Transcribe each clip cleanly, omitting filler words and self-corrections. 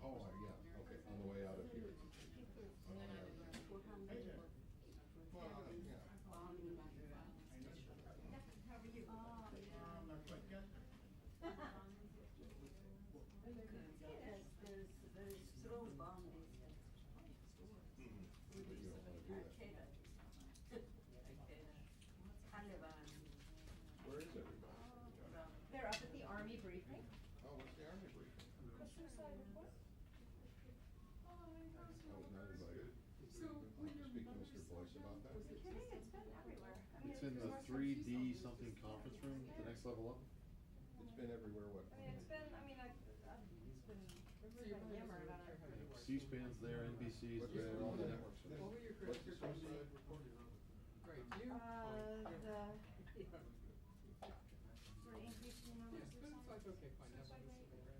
Oh, yeah, okay, on the way out of here. Where is everybody? They're up at the Army briefing. Oh, what's the Army briefing? The suicide report. I was not invited. Speak to Mr. Boyce about that. You're kidding? It's been everywhere. I mean, It's in the 3D something conference room, the next level up. It's been everywhere, what? I mean, it's been, everybody's been yammering about it. C-SPAN's there, NBC's What's your, there, all the networks. what's your suicide report? Great. You? Sort of increase in the number of suicides. Okay, fine. Now Suicide we'll rate. see the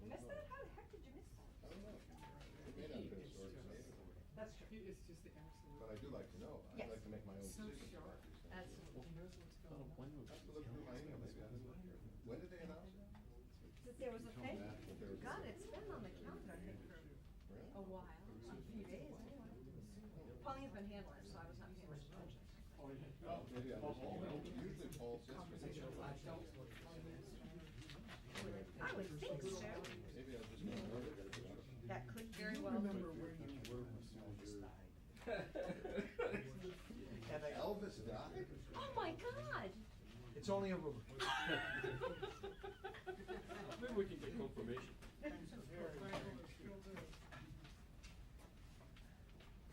You missed that? How the heck did you miss that? I don't know. It may not have been a story to say. That's true. It's just the absolute. But I do like to know. Yes. I'd like to make my own So decisions sharp. about these things. Absolutely. He knows what's I going don't on. blame him. I have to look through my email, maybe I didn't look here. When did they announce it? That there was a thing? That there was- God, it's been on the calendar, I think, for Really? a while, a few days anyway. Pauline's been handling it, so I was not paying much attention. Oh, maybe I missed it. Usually Paul says me. I would think so. Maybe I just got nervous. That could very well. Remember where you were when Elvis died. Elvis died? Oh my God! It's only a rumor. Maybe we can get confirmation.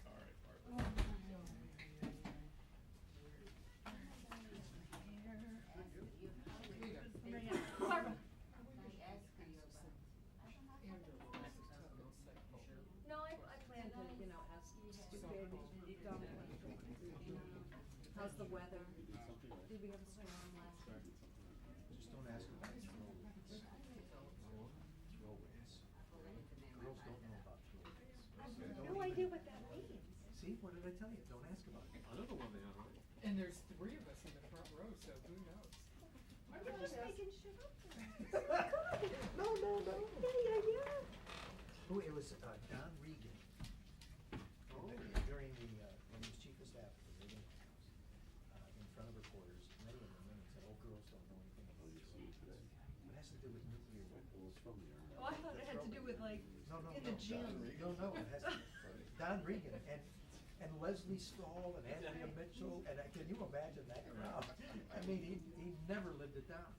All right, Barbara. Barbara. No, I plan to, ask stupid, dumb questions. How's the weather? Did we have a storm last night? Just don't ask about throwaways. Girls don't know about throwaways. I have no idea what that means. See, what did I tell you? Don't ask about it. Another one they have, right? And there's 3 of us in the front row, so who knows? I'm just making shit up. No. Yeah. Oh, it was Don Regan. During the, when he was chief of staff for the Reagan House, in front of reporters, many of them women said, "Oh, girls don't know anything about this." It has to do with nuclear weapons. Oh, I thought it had to do with No, in the gym. No, it has to, Don Regan and Leslie Stahl and Andrea Mitchell, and can you imagine that crowd? I mean, he never lived it down.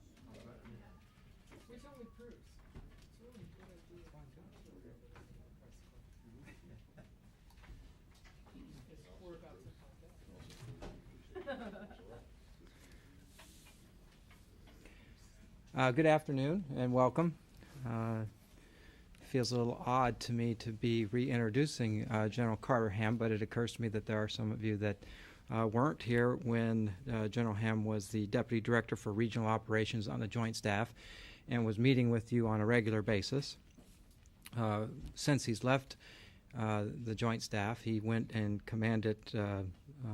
Which only proves it's really a good idea. As we're about to find out. Good afternoon and welcome. Feels a little odd to me to be reintroducing General Carter Ham, but it occurs to me that there are some of you that weren't here when General Ham was the Deputy Director for Regional Operations on the Joint Staff and was meeting with you on a regular basis. Since he's left the Joint Staff, he went and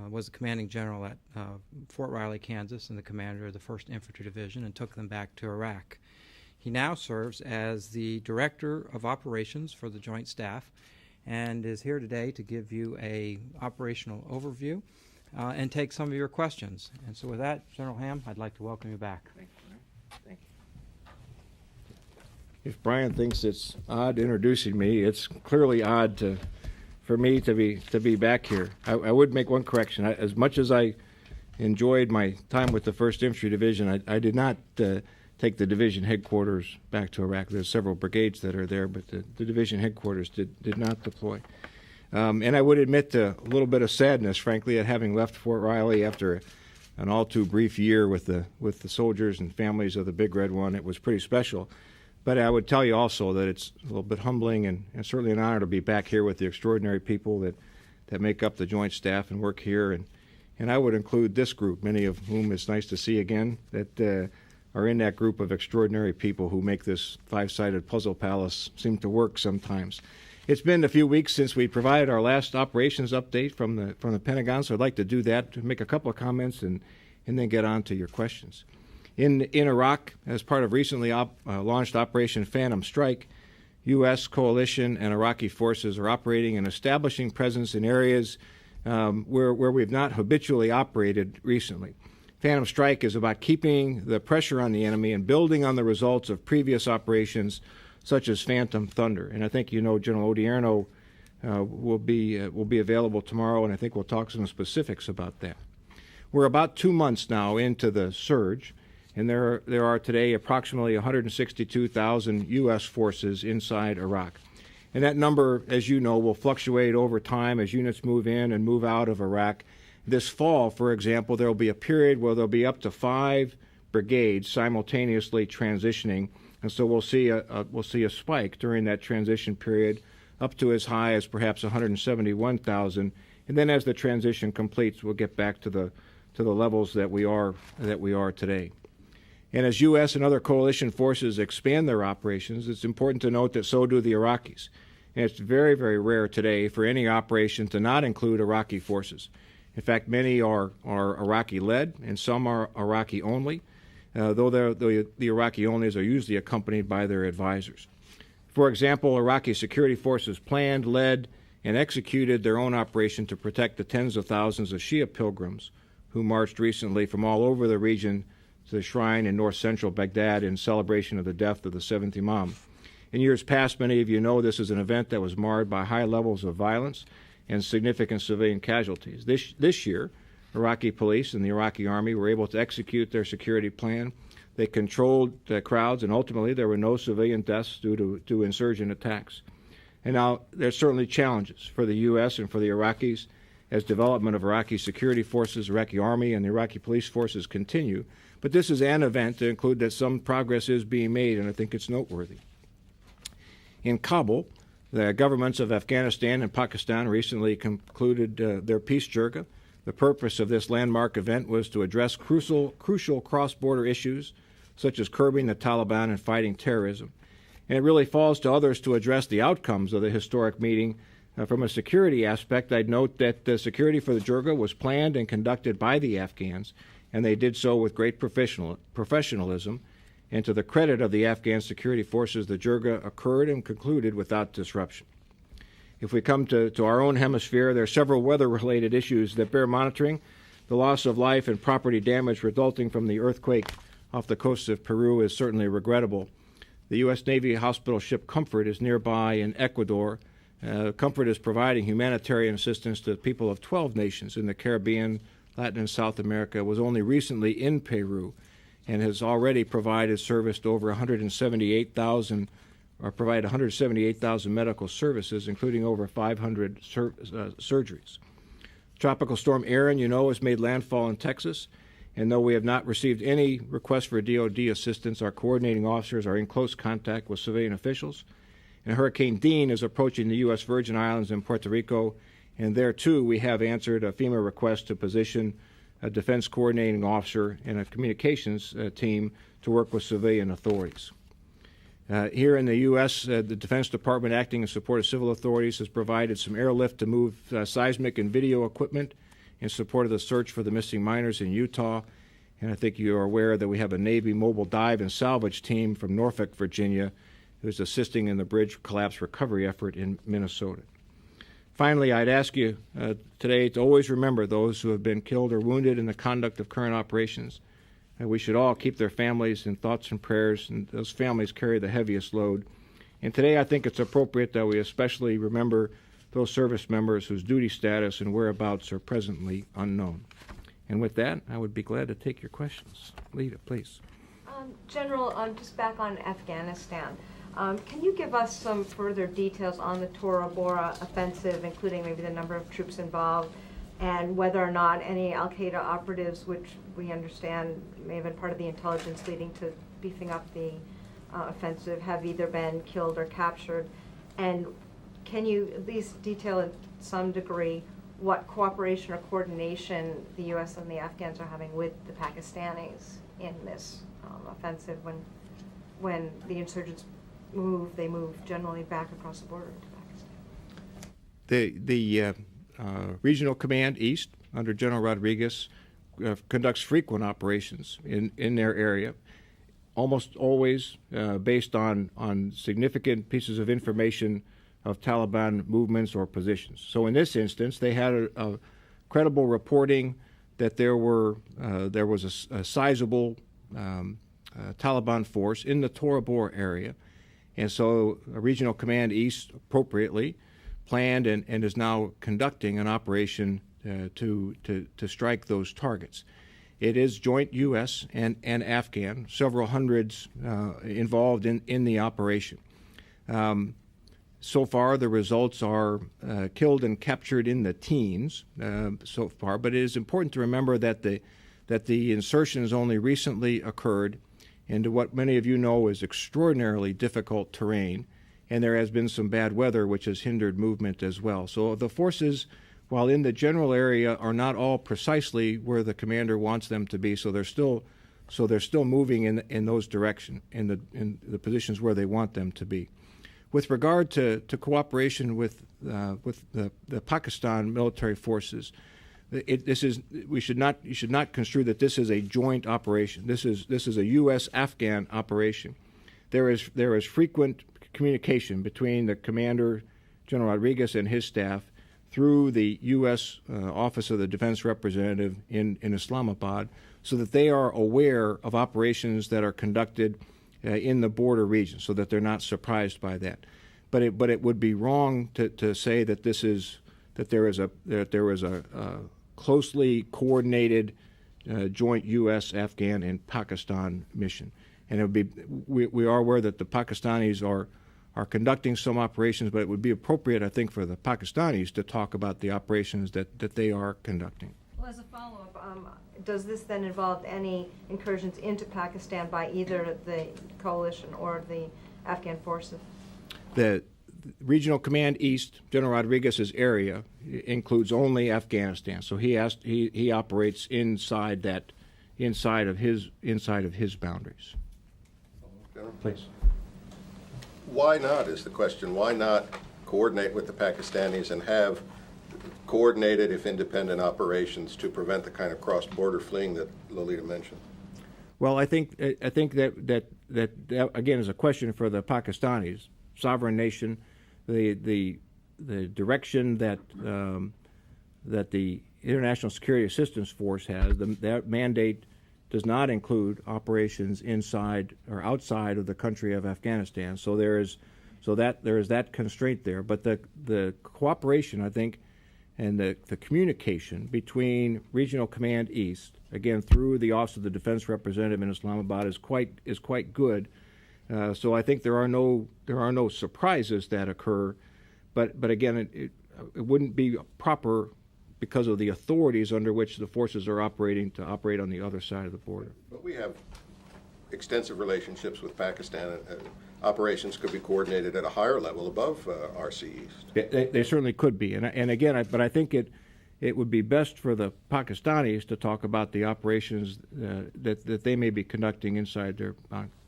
was the commanding general at Fort Riley, Kansas, and the commander of the 1st Infantry Division, and took them back to Iraq. He now serves as the Director of Operations for the Joint Staff and is here today to give you a operational overview and take some of your questions. And so with that, General Ham, I'd like to welcome you back. Thank you. If Brian thinks it's odd introducing me, it's clearly odd for me to be back here. I would make one correction. As much as I enjoyed my time with the 1st Infantry Division, I did not take the division headquarters back to Iraq. There's several brigades that are there, but the division headquarters did not deploy. And I would admit to a little bit of sadness, frankly, at having left Fort Riley after an all too brief year with the soldiers and families of the Big Red One. It was pretty special. But I would tell you also that it's a little bit humbling and certainly an honor to be back here with the extraordinary people that make up the Joint Staff and work here. And I would include this group, many of whom it's nice to see again, that are in that group of extraordinary people who make this 5-sided puzzle palace seem to work sometimes. It's been a few weeks since we provided our last operations update from the Pentagon, so I'd like to do that, to make a couple of comments and and then get on to your questions. In Iraq, as part of recently launched Operation Phantom Strike, U.S. coalition and Iraqi forces are operating and establishing presence in areas where we've not habitually operated recently. Phantom Strike is about keeping the pressure on the enemy and building on the results of previous operations such as Phantom Thunder. And I think you know General Odierno will be available tomorrow, and I think we'll talk some specifics about that. We're about 2 months now into the surge, and there are today approximately 162,000 U.S. forces inside Iraq. And that number, as you know, will fluctuate over time as units move in and move out of Iraq. This fall, for example, there will be a period where there will be up to 5 brigades simultaneously transitioning, and so we'll see a spike during that transition period, up to as high as perhaps 171,000, and then as the transition completes, we'll get back to the levels that we are today. And as U.S. and other coalition forces expand their operations, it's important to note that so do the Iraqis. And it's very, very rare today for any operation to not include Iraqi forces. In fact, many are Iraqi-led, and some are Iraqi-only, though the Iraqi-onlys are usually accompanied by their advisors. For example, Iraqi security forces planned, led, and executed their own operation to protect the tens of thousands of Shia pilgrims who marched recently from all over the region to the shrine in north-central Baghdad in celebration of the death of the 7th Imam. In years past, many of you know this is an event that was marred by high levels of violence and significant civilian casualties. This year, Iraqi police and the Iraqi army were able to execute their security plan. They controlled the crowds, and ultimately there were no civilian deaths due to insurgent attacks. And now there's certainly challenges for the U.S. and for the Iraqis as development of Iraqi security forces, Iraqi army, and the Iraqi police forces continue. But this is an event to include that some progress is being made, and I think it's noteworthy. In Kabul, the governments of Afghanistan and Pakistan recently concluded their peace jirga. The purpose of this landmark event was to address crucial cross-border issues such as curbing the Taliban and fighting terrorism. And it really falls to others to address the outcomes of the historic meeting. From a security aspect, I'd note that the security for the jirga was planned and conducted by the Afghans, and they did so with great professionalism. And to the credit of the Afghan security forces, the jirga occurred and concluded without disruption. If we come to our own hemisphere, there are several weather-related issues that bear monitoring. The loss of life and property damage resulting from the earthquake off the coast of Peru is certainly regrettable. The U.S. Navy hospital ship Comfort is nearby in Ecuador. Comfort is providing humanitarian assistance to the people of 12 nations in the Caribbean, Latin, and South America. It was only recently in Peru and has already provided service to over 178,000 medical services, including over 500 surgeries. Tropical Storm Erin, you know, has made landfall in Texas, and though we have not received any requests for DoD assistance, our coordinating officers are in close contact with civilian officials. And Hurricane Dean is approaching the U.S. Virgin Islands and Puerto Rico, and there, too, we have answered a FEMA request to position a defense coordinating officer and a communications team to work with civilian authorities. Here in the U.S., the Defense Department, acting in support of civil authorities, has provided some airlift to move seismic and video equipment in support of the search for the missing miners in Utah. And I think you are aware that we have a Navy mobile dive and salvage team from Norfolk, Virginia, who's assisting in the bridge collapse recovery effort in Minnesota. Finally, I'd ask you today to always remember those who have been killed or wounded in the conduct of current operations. We should all keep their families in thoughts and prayers, and those families carry the heaviest load. And today I think it's appropriate that we especially remember those service members whose duty status and whereabouts are presently unknown. And with that, I would be glad to take your questions. Lita, please. General, just back on Afghanistan. Can you give us some further details on the Tora Bora offensive, including maybe the number of troops involved, and whether or not any al-Qaeda operatives, which we understand may have been part of the intelligence leading to beefing up the offensive, have either been killed or captured? And can you at least detail in some degree what cooperation or coordination the U.S. and the Afghans are having with the Pakistanis in this offensive? When the insurgents move, they move generally back across the border into Pakistan. The Regional Command East, under General Rodriguez, conducts frequent operations in their area, almost always based on significant pieces of information of Taliban movements or positions. So in this instance, they had a credible reporting that there was a sizable Taliban force in the Tora Bora area, and so Regional Command East appropriately planned and is now conducting an operation to strike those targets. It is joint U.S. and Afghan, several hundreds involved in the operation. So far, the results are killed and captured in the teens so far, but it is important to remember that the insertions only recently occurred into what many of you know is extraordinarily difficult terrain, and there has been some bad weather which has hindered movement as well. So the forces, while in the general area, are not all precisely where the commander wants them to be, so they're still moving in those directions, in the positions where they want them to be. With regard to cooperation with the Pakistan military forces, you should not construe that this is a joint operation. This is a U.S.-Afghan operation. There is frequent communication between the commander, General Rodriguez, and his staff through the U.S. Office of the Defense Representative in Islamabad, so that they are aware of operations that are conducted in the border region, so that they're not surprised by that. But it would be wrong to say that there is a closely coordinated joint U.S., Afghan, and Pakistan mission. And it would be we are aware that the Pakistanis are conducting some operations, but it would be appropriate, I think, for the Pakistanis to talk about the operations that they are conducting. Well, as a follow-up, does this then involve any incursions into Pakistan by either the coalition or the Afghan forces? The Regional Command East, General Rodriguez's area, includes only Afghanistan. So he operates inside of his boundaries. Please. Why not is the question. Why not coordinate with the Pakistanis and have coordinated, if independent, operations to prevent the kind of cross-border fleeing that Lolita mentioned? Well, I think that again is a question for the Pakistanis, sovereign nation. The direction that the International Security Assistance Force has, that mandate does not include operations inside or outside of the country of Afghanistan. So there is that constraint there. But the cooperation, I think, and the communication between Regional Command East, again through the Office of the Defense Representative in Islamabad, is quite good. So I think there are no surprises that occur, but again, it wouldn't be proper because of the authorities under which the forces are operating to operate on the other side of the border. But we have extensive relationships with Pakistan. Operations could be coordinated at a higher level above RC East. They certainly could be, and again, but I think it would be best for the Pakistanis to talk about the operations that they may be conducting inside their.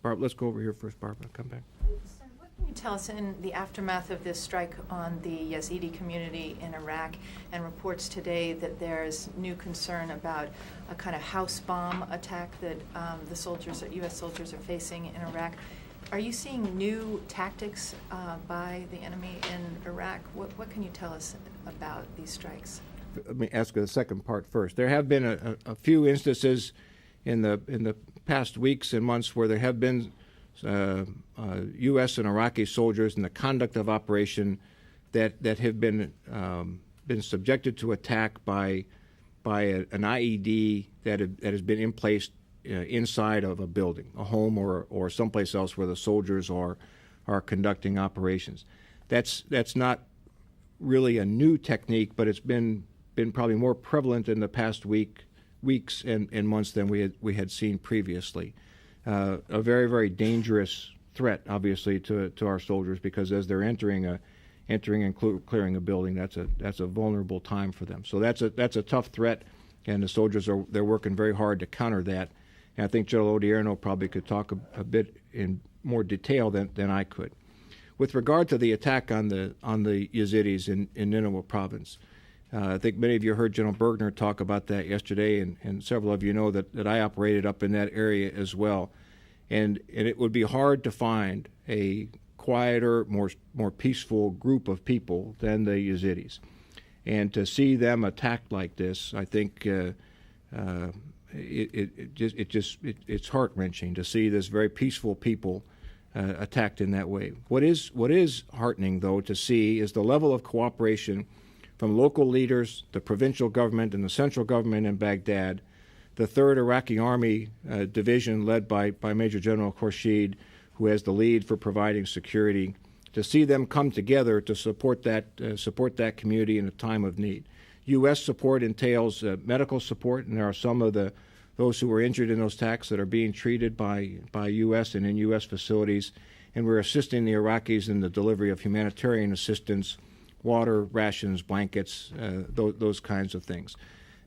Barb, let's go over here first, Barbara. Come back. Sir, what can you tell us in the aftermath of this strike on the Yazidi community in Iraq, and reports today that there's new concern about a kind of house bomb attack that U.S. soldiers are facing in Iraq? Are you seeing new tactics by the enemy in Iraq? What can you tell us about these strikes? Let me ask the second part first. There have been a few instances in the past weeks and months where there have been U.S. and Iraqi soldiers in the conduct of operation that have been subjected to attack by an IED that has been in place inside of a building, a home or someplace else where the soldiers are conducting operations. That's not really a new technique, but it's been probably more prevalent in the past weeks and months than we had seen previously. A very, very dangerous threat, obviously, to our soldiers, because as they're entering and clearing a building, that's a vulnerable time for them. So that's a tough threat, and the soldiers they're working very hard to counter that. And I think General Odierno probably could talk a bit in more detail than I could. With regard to the attack on the Yazidis in Nineveh province, I think many of you heard General Bergner talk about that yesterday, and several of you know that I operated up in that area as well. And it would be hard to find a quieter, more peaceful group of people than the Yazidis. And to see them attacked like this, I think it's heart-wrenching to see this very peaceful people attacked in that way. What is heartening, though, to see is the level of cooperation from local leaders, the provincial government, and the central government in Baghdad, the 3rd Iraqi Army Division led by Major General Khurshid, who has the lead for providing security, to see them come together to support that community in a time of need. U.S. support entails medical support, and there are some of those who were injured in those attacks that are being treated by U.S. and in U.S. facilities, and we're assisting the Iraqis in the delivery of humanitarian assistance, water, rations, blankets, those kinds of things.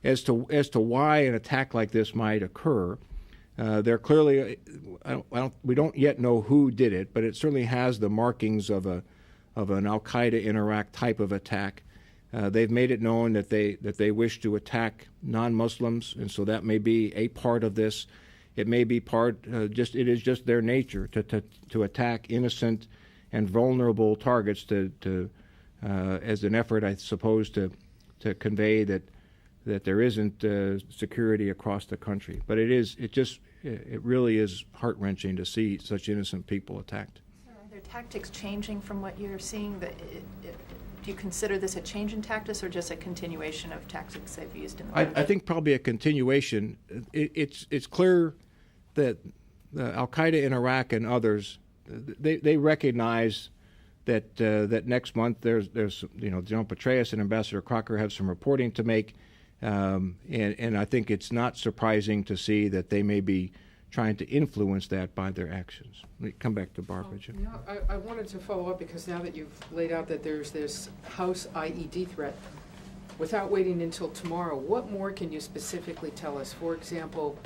As to why an attack like this might occur, there clearly, we don't yet know who did it, but it certainly has the markings of an Al-Qaeda in Iraq type of attack. They've made it known that they wish to attack non-Muslims, and so that may be a part of this. It may be it is just their nature to attack innocent and vulnerable targets as an effort, I suppose, to convey that there isn't security across the country. But it really is heart-wrenching to see such innocent people attacked. So are their tactics changing from what you're seeing? Do you consider this a change in tactics or just a continuation of tactics they've used in the past? I think probably a continuation. It's clear that Al-Qaeda in Iraq and others, they recognize that next month there's General Petraeus and Ambassador Crocker have some reporting to make, and I think it's not surprising to see that they may be trying to influence that by their actions. Let me come back to Barbara. Yeah, I wanted to follow up because now that you've laid out that there's this house IED threat, without waiting until tomorrow, what more can you specifically tell us? For example,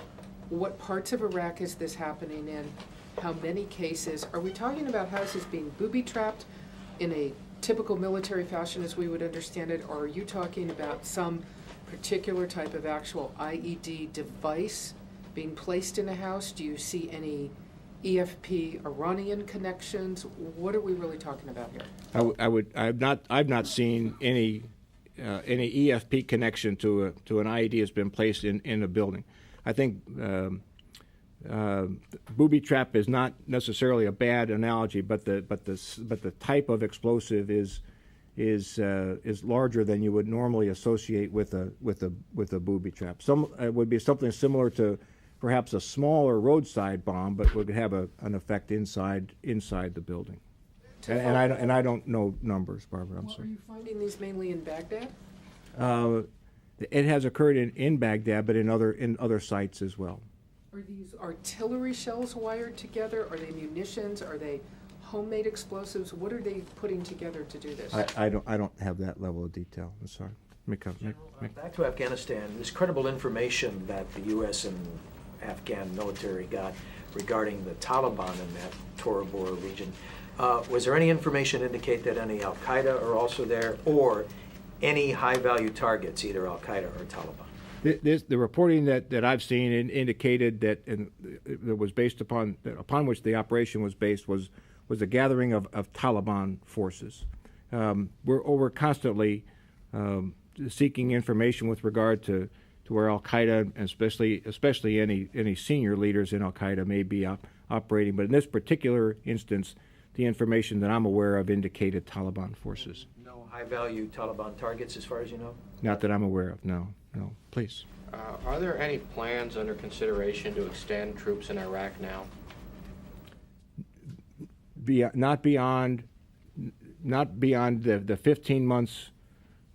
what parts of Iraq is this happening in? How many cases? Are we talking about houses being booby-trapped in a typical military fashion as we would understand it, or are you talking about some particular type of actual IED device being placed in a house? Do you see any EFP Iranian connections? What are we really talking about here? I've not seen any EFP connection to an IED has been placed in a building. I think booby trap is not necessarily a bad analogy, but the type of explosive is larger than you would normally associate with a booby trap. It would be something similar to perhaps a smaller roadside bomb, but would have an effect inside the building. And I don't know numbers, Barbara. I'm sorry. Are you finding these mainly in Baghdad? It has occurred in Baghdad, but in other sites as well. Are these artillery shells wired together? Are they munitions? Are they homemade explosives? What are they putting together to do this? I don't have that level of detail. I'm sorry. Back to Afghanistan, there's credible information that the U.S. and Afghan military got regarding the Taliban in that Tora Bora region. Was there any information indicate that any Al-Qaeda are also there, or any high-value targets, either Al-Qaeda or Taliban? The reporting that I've seen indicated that that was based upon which the operation was based was a gathering of Taliban forces. We're constantly seeking information with regard to where Al-Qaeda, and especially any senior leaders in Al-Qaeda may be operating. But in this particular instance, the information that I'm aware of indicated Taliban forces. No high-value Taliban targets, as far as you know? Not that I'm aware of. No. Please. Are there any plans under consideration to extend troops in Iraq now? Not beyond the 15 months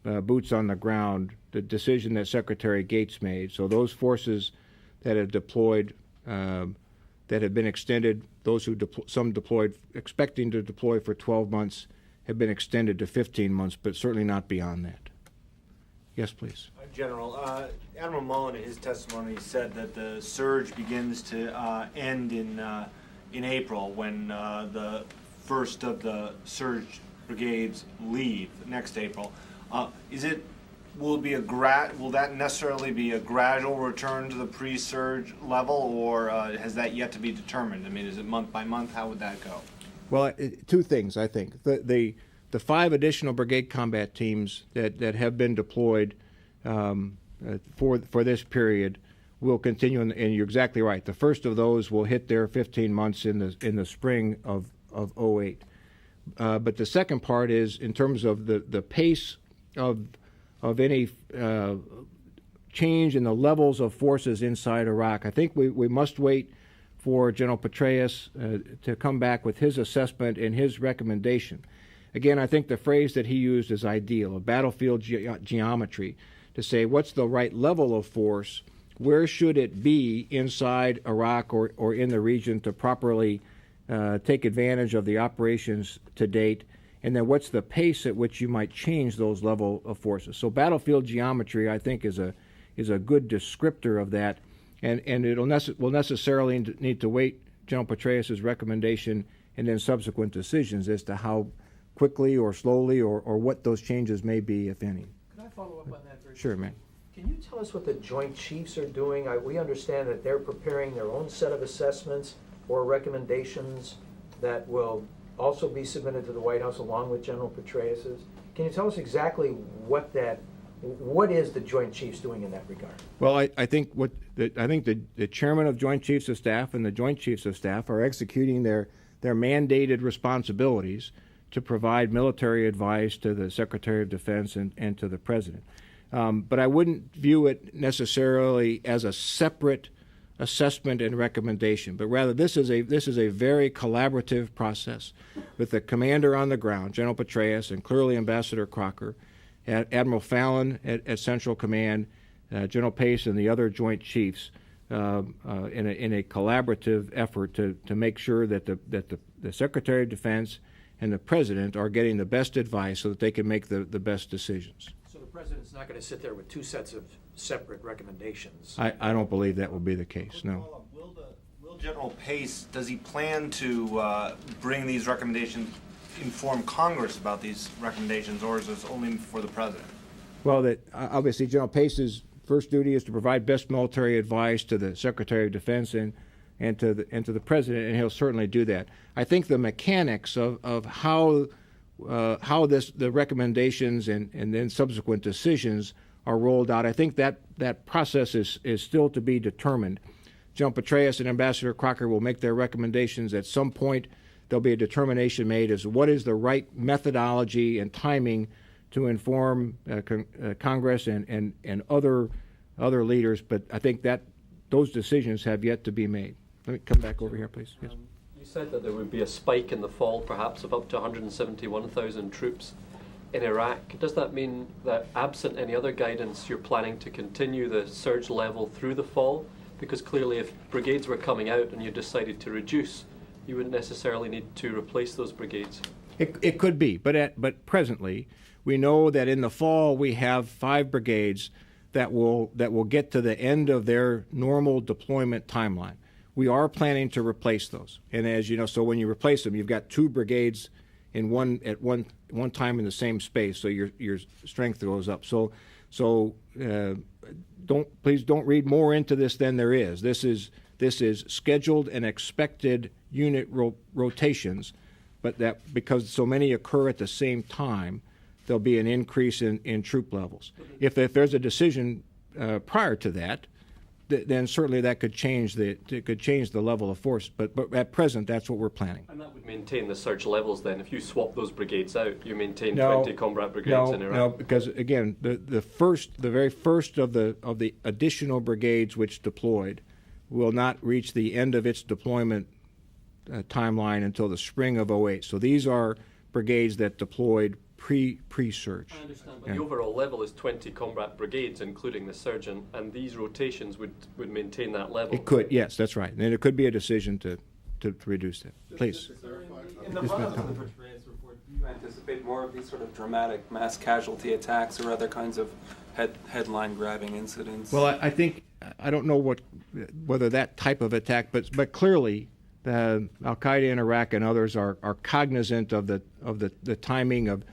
boots on the ground, the decision that Secretary Gates made. So those forces that have deployed, that have been extended, those who some deployed, expecting to deploy for 12 months, have been extended to 15 months, but certainly not beyond that. Yes, please. General, Admiral Mullen in his testimony said that the surge begins to end in April when the first of the surge brigades leave next April. Is it will that necessarily be a gradual return to the pre-surge level, or has that yet to be determined? I mean, is it month by month? How would that go? Well, two things, I think. The 5 additional brigade combat teams that have been deployed for this period will continue, and you're exactly right. The first of those will hit their 15 months in the spring of 08. But the second part is in terms of the pace of any change in the levels of forces inside Iraq. I think we must wait for General Petraeus to come back with his assessment and his recommendation. Again, I think the phrase that he used is ideal, a battlefield geometry, to say what's the right level of force, where should it be inside Iraq or in the region to properly take advantage of the operations to date, and then what's the pace at which you might change those level of forces. So battlefield geometry, I think, is a good descriptor of that, and will necessarily need to wait General Petraeus' recommendation and then subsequent decisions as to how quickly or slowly or what those changes may be, if any. Could I follow up on that very Sure, man. Can you tell us what the Joint Chiefs are doing? We understand that they're preparing their own set of assessments or recommendations that will also be submitted to the White House along with General Petraeus's. Can you tell us exactly what is the Joint Chiefs doing in that regard? Well, I think the chairman of Joint Chiefs of Staff and the Joint Chiefs of Staff are executing their mandated responsibilities to provide military advice to the Secretary of Defense and to the President. But I wouldn't view it necessarily as a separate assessment and recommendation, but rather this is a very collaborative process with the commander on the ground, General Petraeus, and clearly Ambassador Crocker, Admiral Fallon at Central Command, General Pace, and the other Joint Chiefs in a collaborative effort to make sure that the Secretary of Defense and the President are getting the best advice so that they can make the best decisions. So the President's not going to sit there with 2 sets of separate recommendations? I don't believe that will be the case, no. Will General Pace, does he plan to bring these recommendations, inform Congress about these recommendations, or is this only for the President? Well, obviously General Pace's first duty is to provide best military advice to the Secretary of Defense and to the President, and he'll certainly do that. I think the mechanics of how the recommendations and then subsequent decisions are rolled out, I think that process is still to be determined. General Petraeus and Ambassador Crocker will make their recommendations. At some point, there'll be a determination made as what is the right methodology and timing to inform Congress and other leaders. But I think that those decisions have yet to be made. Let me come back over here, please. Yes. You said that there would be a spike in the fall, perhaps of up to 171,000 troops in Iraq. Does that mean that, absent any other guidance, you're planning to continue the surge level through the fall? Because clearly if brigades were coming out and you decided to reduce, you wouldn't necessarily need to replace those brigades. It could be, but presently we know that in the fall we have 5 brigades that will get to the end of their normal deployment timeline. We are planning to replace those, and as you know, so when you replace them, you've got 2 brigades at one time in the same space, so your strength goes up. So please don't read more into this than there is. This is scheduled and expected unit rotations, but that because so many occur at the same time, there'll be an increase in troop levels. If there's a decision prior to that, then certainly that could change the level of force. But at present, that's what we're planning. And that would maintain the surge levels then. If you swap those brigades out, you maintain 20 combat brigades in Iraq. No, because again, the very first of the additional brigades which deployed will not reach the end of its deployment timeline until the spring of 08. So these are brigades that deployed pre-surge. I understand, but the overall level is 20 combat brigades, including the surge, and these rotations would maintain that level. It could, yes, that's right. And it could be a decision to reduce that. Please. In the run-up to the Petraeus report, do you anticipate more of these sort of dramatic mass casualty attacks or other kinds of headline-grabbing incidents? Well, I think, I don't know whether that type of attack, but clearly Al-Qaeda in Iraq and others are cognizant of the timing of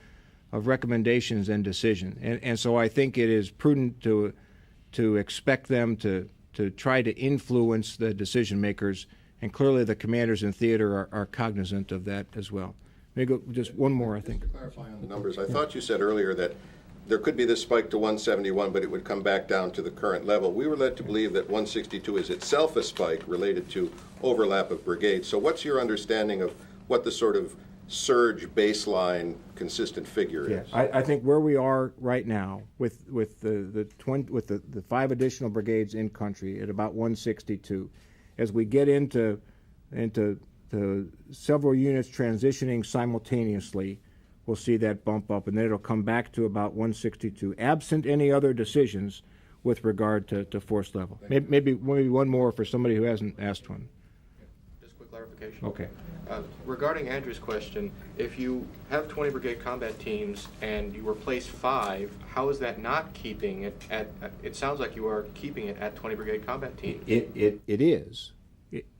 recommendations and decision. And so I think it is prudent to expect them to try to influence the decision makers, and clearly the commanders in theater are cognizant of that as well. Maybe go just one more, I think. Just to clarify on the numbers, I thought you said earlier that there could be this spike to 171, but it would come back down to the current level. We were led to believe that 162 is itself a spike related to overlap of brigades. So what's your understanding of what the sort of surge baseline consistent figure is? I think where we are right now with the 5 additional brigades in country at about 162, as we get into several units transitioning simultaneously, we'll see that bump up, and then it'll come back to about 162, absent any other decisions with regard to force level. Maybe one more for somebody who hasn't asked one. Just quick clarification. Okay. Regarding Andrew's question, if you have 20 brigade combat teams and you replace 5, how is that not keeping it at, it sounds like you are keeping it at 20 brigade combat teams. It is.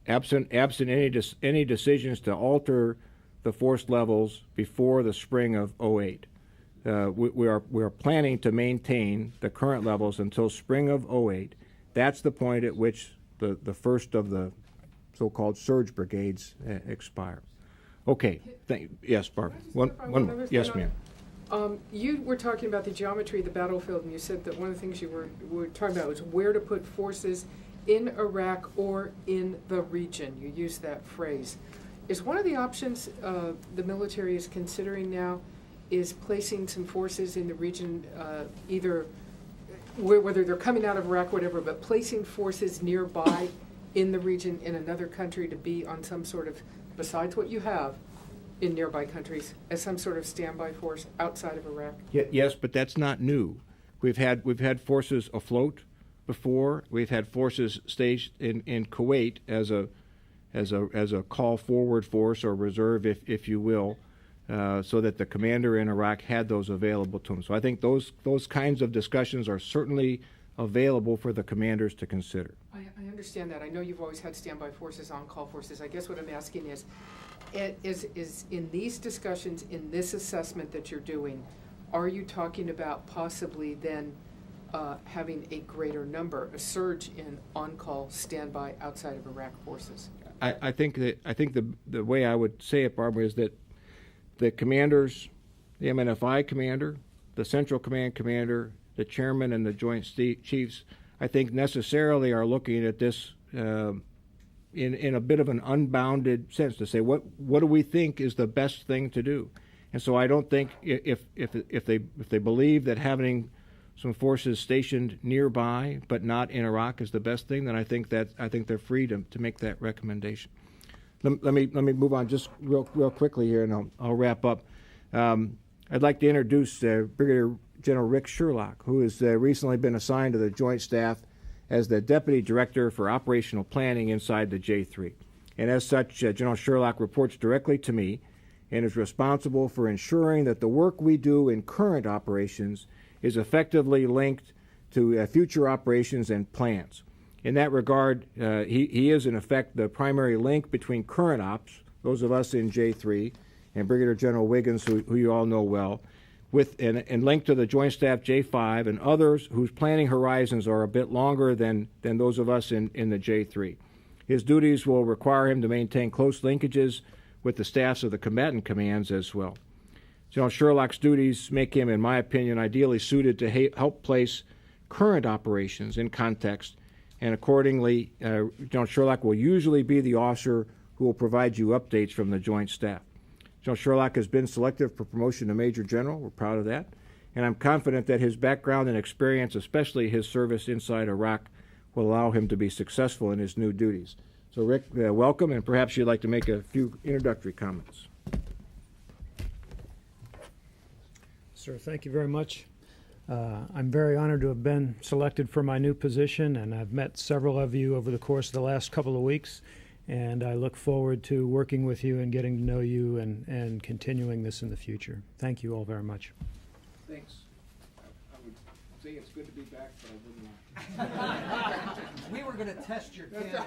Absent any decisions to alter the force levels before the spring of 08. We are planning to maintain the current levels until spring of 08. That's the point at which the first of the so-called surge brigades expire. Okay. Yes, Barbara. One more. Yes, ma'am. You were talking about the geometry of the battlefield, and you said that one of the things you were talking about was where to put forces in Iraq or in the region. You used that phrase. Is one of the options the military is considering now is placing some forces in the region, either whether they're coming out of Iraq, whatever, but placing forces nearby in the region in another country to be on some sort of, besides what you have in nearby countries, as some sort of standby force outside of Iraq? Yes, but that's not new. We've had forces afloat before. We've had forces staged in Kuwait as a call forward force or reserve, if you will, so that the commander in Iraq had those available to him. So I think those kinds of discussions are certainly available for the commanders to consider. I understand that. I know you've always had standby forces, on-call forces. I guess what I'm asking is in these discussions, in this assessment that you're doing, are you talking about possibly then having a greater number, a surge in on-call, standby outside of Iraq forces? I think the way I would say it, Barbara, is that the commanders, the MNFI commander, the Central Command commander, the chairman, and the Joint Chiefs, I think necessarily are looking at this in a bit of an unbounded sense to say what do we think is the best thing to do, and so I don't think if they believe that having some forces stationed nearby but not in Iraq is the best thing, then I think they're free to make that recommendation. Let me move on just real quickly here, and I'll wrap up. I'd like to introduce Brigadier General Rick Sherlock, who has recently been assigned to the Joint Staff as the Deputy Director for Operational Planning inside the J3. And as such, General Sherlock reports directly to me and is responsible for ensuring that the work we do in current operations is effectively linked to future operations and plans. In that regard, he is in effect the primary link between current ops, those of us in J3, and Brigadier General Wiggins, who you all know well, and linked to the Joint Staff J5 and others whose planning horizons are a bit longer than those of us in the J3. His duties will require him to maintain close linkages with the staffs of the combatant commands as well. General Sherlock's duties make him, in my opinion, ideally suited to help place current operations in context, and accordingly, General Sherlock will usually be the officer who will provide you updates from the Joint Staff. General Sherlock has been selected for promotion to Major General. We're proud of that. And I'm confident that his background and experience, especially his service inside Iraq, will allow him to be successful in his new duties. So, Rick, welcome, and perhaps you'd like to make a few introductory comments. Sir, thank you very much. I'm very honored to have been selected for my new position, and I've met several of you over the course of the last couple of weeks. And I look forward to working with you and getting to know you and continuing this in the future. Thank you all very much. Thanks. I would say it's good to be back, but I wouldn't lie. We were going to test your candor.